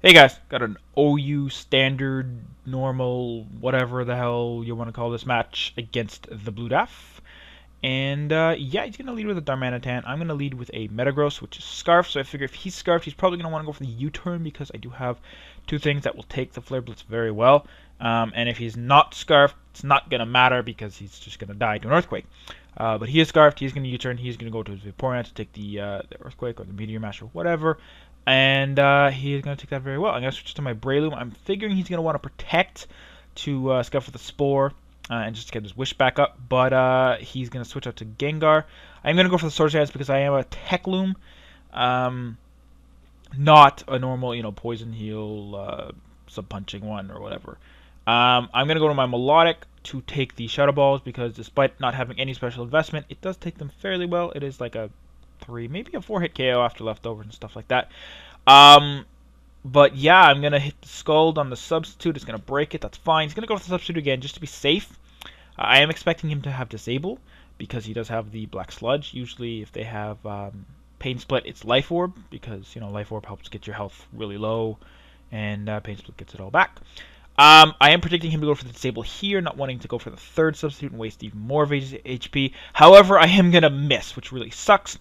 Hey guys, got an OU standard, normal, whatever the hell you want to call this match against the thebluedaf. And yeah, he's going to lead with a Darmanitan. I'm going to lead with a Metagross, which is Scarf. So I figure if he's Scarfed, he's probably going to want to go for the U-turn because I do have two things that will take the Flare Blitz very well. And if he's not Scarfed, it's not going to matter because he's just going to die to an Earthquake. But he is Scarfed, he's going to U-turn, he's going to go to his Vaporeon to take the Earthquake or the Meteor Mash or whatever. And he is going to take that very well. I'm going to switch to my Breloom. I'm figuring he's going to want to protect to scuff with the Spore and just get his Wish back up. But he's going to switch out to Gengar. I'm going to go for the Sword Dance because I am a Tech Loom. Not a normal, Poison Heal, Sub-Punching one or whatever. I'm going to go to my Milotic to take the Shadow Balls because despite not having any special investment, it does take them fairly well. It is like a 3, maybe a 4-hit KO after leftovers and stuff like that. But yeah, I'm going to hit the Scald on the Substitute. It's going to break it. That's fine. He's going to go for the Substitute again just to be safe. I am expecting him to have Disable because he does have the Black Sludge. Usually if they have Pain Split, it's Life Orb because, Life Orb helps get your health really low and Pain Split gets it all back. I am predicting him to go for the Disable here, not wanting to go for the third Substitute and waste even more of HP. However, I am going to miss, which really sucks.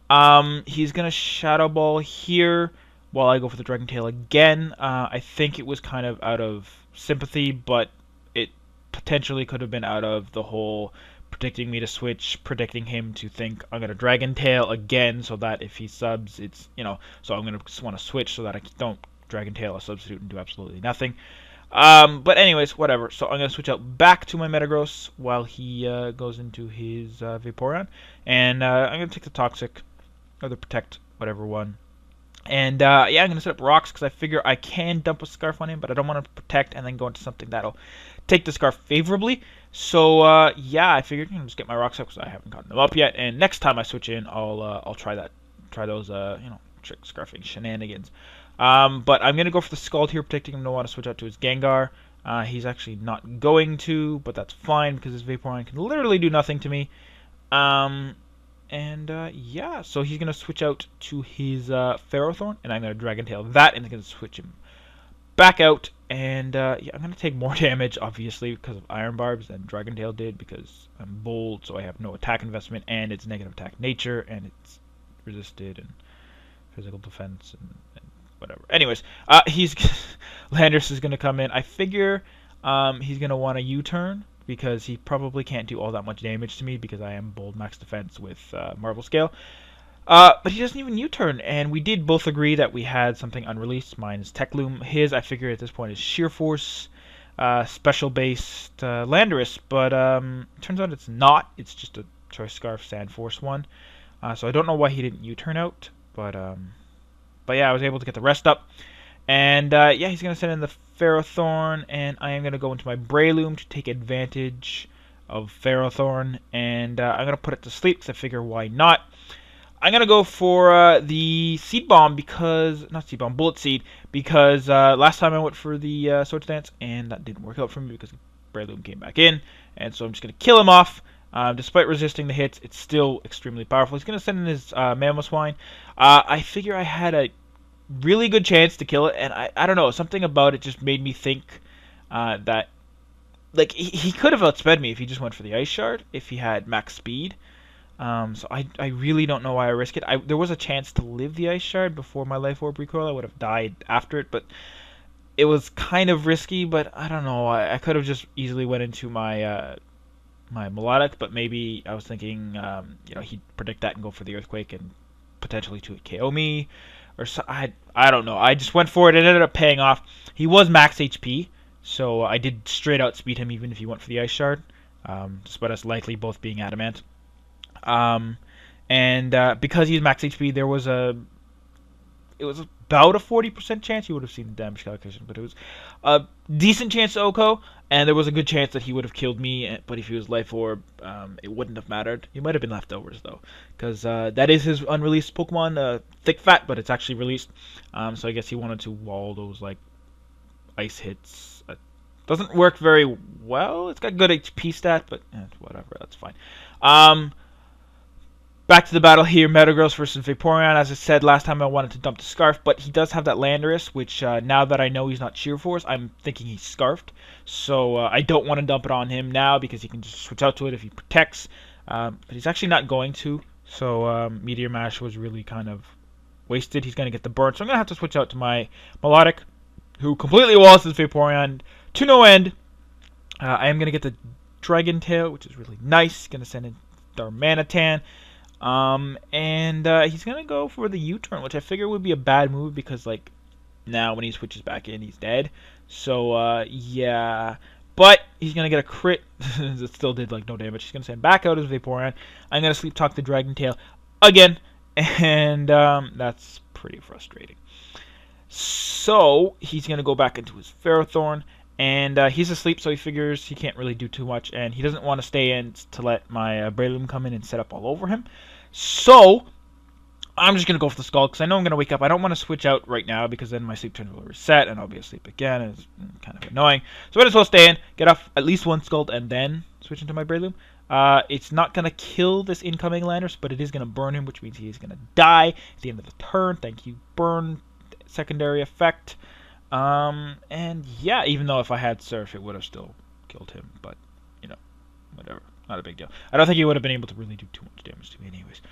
He's going to Shadow Ball here while I go for the Dragon Tail again. I think it was kind of out of sympathy, but it potentially could have been out of the whole predicting me to switch, predicting him to think I'm going to Dragon Tail again so that if he subs, it's, so I'm going to just want to switch so that I don't Dragon Tail a Substitute and do absolutely nothing. But anyways, whatever. So I'm going to switch out back to my Metagross while he goes into his Vaporeon. And I'm going to take the Toxic, or the Protect, whatever one. And yeah, I'm going to set up Rocks because I figure I can dump a Scarf on him, but I don't want to Protect and then go into something that'll take the Scarf favorably. So yeah, I figured just get my Rocks up because I haven't gotten them up yet. And next time I switch in, I'll try those trick Scarfing shenanigans. But I'm going to go for the Scald here, predicting him to want to switch out to his Gengar. He's actually not going to, but that's fine because his Vaporeon can literally do nothing to me. Yeah, so he's going to switch out to his Ferrothorn, and I'm going to Dragon Tail that, and I'm going to switch him back out. And yeah, I'm going to take more damage, obviously, because of Iron Barbs than Dragon Tail did, because I'm bold, so I have no attack investment, and it's negative attack nature, and it's resisted, and physical defense, and whatever. Anyways, Landorus is going to come in. I figure he's going to want a U-turn because he probably can't do all that much damage to me because I am bold max defense with Marble Scale. But he doesn't even U-turn, and we did both agree that we had something unreleased. Mine is Tech Loom. His, I figure at this point, is Sheer Force, special-based Landorus, but turns out it's not. It's just a Choice Scarf Sand Force one. So I don't know why he didn't U-turn out, but yeah, I was able to get the rest up. And yeah, he's going to send in the Ferrothorn, and I am going to go into my Breloom to take advantage of Ferrothorn. And I'm going to put it to sleep because I figure why not. I'm going to go for the Seed Bomb because, not Seed Bomb, Bullet Seed, because last time I went for the Sword Dance and that didn't work out for me because Breloom came back in. And so I'm just going to kill him off. Despite resisting the hits, it's still extremely powerful. He's going to send in his Mamoswine. I figure I had a really good chance to kill it, and I don't know, something about it just made me think that, like, he could have outsped me if he just went for the Ice Shard, if he had max speed. So I really don't know why I risk it. There was a chance to live the Ice Shard before my Life Orb recoil. I would have died after it, but it was kind of risky, but I don't know. I could have just easily went into my my Milotic, but maybe I was thinking, he'd predict that and go for the Earthquake and potentially to KO me, or so. I don't know. I just went for it. It ended up paying off. He was max HP, so I did straight out speed him even if he went for the Ice Shard, despite us likely both being Adamant. Because he's max HP, it was about a 40% chance. You would have seen the damage calculation, but it was a decent chance to OHKO, and there was a good chance that he would have killed me, but if he was Life Orb, it wouldn't have mattered. He might have been leftovers, though, because that is his unreleased Pokemon, Thick Fat, but it's actually released, so I guess he wanted to wall those, like, ice hits. Doesn't work very well. It's got good HP stat, but whatever, that's fine. Back to the battle here, Metagross versus Vaporeon. As I said last time, I wanted to dump the Scarf, but he does have that Landorus, which now that I know he's not Sheer Force, I'm thinking he's Scarfed. So I don't want to dump it on him now because he can just switch out to it if he protects. But he's actually not going to, so Meteor Mash was really kind of wasted. He's going to get the burn, so I'm going to have to switch out to my Milotic, who completely walls this Vaporeon to no end. I am going to get the Dragon Tail, which is really nice. Going to send in Darmanitan. And he's gonna go for the U-turn, which I figure would be a bad move because, like, now when he switches back in, he's dead. So, yeah. But he's gonna get a crit. It still did, like, no damage. He's gonna send back out his Vaporeon. I'm gonna Sleep Talk the Dragon Tail again. And, that's pretty frustrating. So, he's gonna go back into his Ferrothorn. And he's asleep, so he figures he can't really do too much, and he doesn't want to stay in to let my Breloom come in and set up all over him. So, I'm just going to go for the Scald, because I know I'm going to wake up. I don't want to switch out right now, because then my sleep turn will reset, and I'll be asleep again, and it's kind of annoying. So I might as well stay in, get off at least one Scald, and then switch into my Breloom. It's not going to kill this incoming Landorus, but it is going to burn him, which means he is going to die at the end of the turn. Thank you, burn. Secondary effect. And yeah, even though if I had Surf, it would have still killed him, but, you know, whatever, not a big deal. I don't think he would have been able to really do too much damage to me anyways.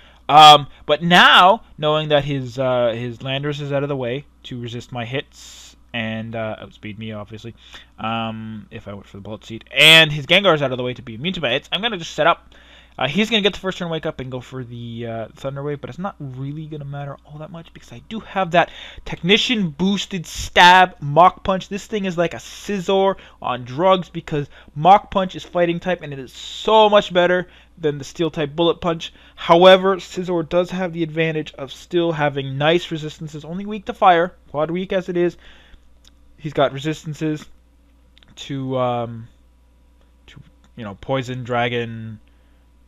But now, knowing that his Landorus is out of the way to resist my hits, and, outspeed me, obviously, if I went for the Bullet Seed, and his Gengar is out of the way to be immune to my hits, I'm gonna just set up. He's going to get the first turn wake up and go for the Thunder Wave, but it's not really going to matter all that much because I do have that Technician boosted stab Mach Punch. This thing is like a Scizor on drugs because Mach Punch is fighting type and it is so much better than the Steel type Bullet Punch. However, Scizor does have the advantage of still having nice resistances, only weak to fire, quad weak as it is. He's got resistances to you know, Poison, Dragon,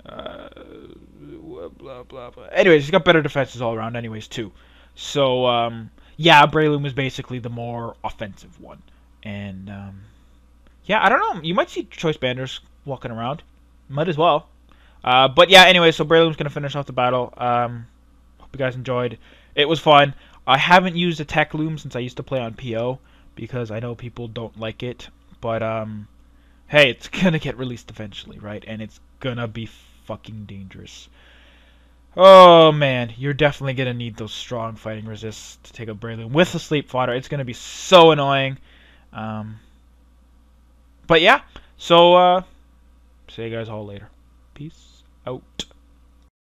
blah, blah, blah. Anyways, he's got better defenses all around anyways, too. So, yeah, Breloom is basically the more offensive one. And, yeah, I don't know. You might see Choice Banders walking around. Might as well. But, yeah, anyway, so Breloom's going to finish off the battle. Hope you guys enjoyed. It was fun. I haven't used a Tech Loom since I used to play on PO because I know people don't like it. But, hey, it's going to get released eventually, right? And it's going to be fucking dangerous. Oh man, you're definitely gonna need those strong fighting resists to take a Breloom with the Sleep Fodder. It's gonna be so annoying. But yeah, so see you guys all later. Peace out.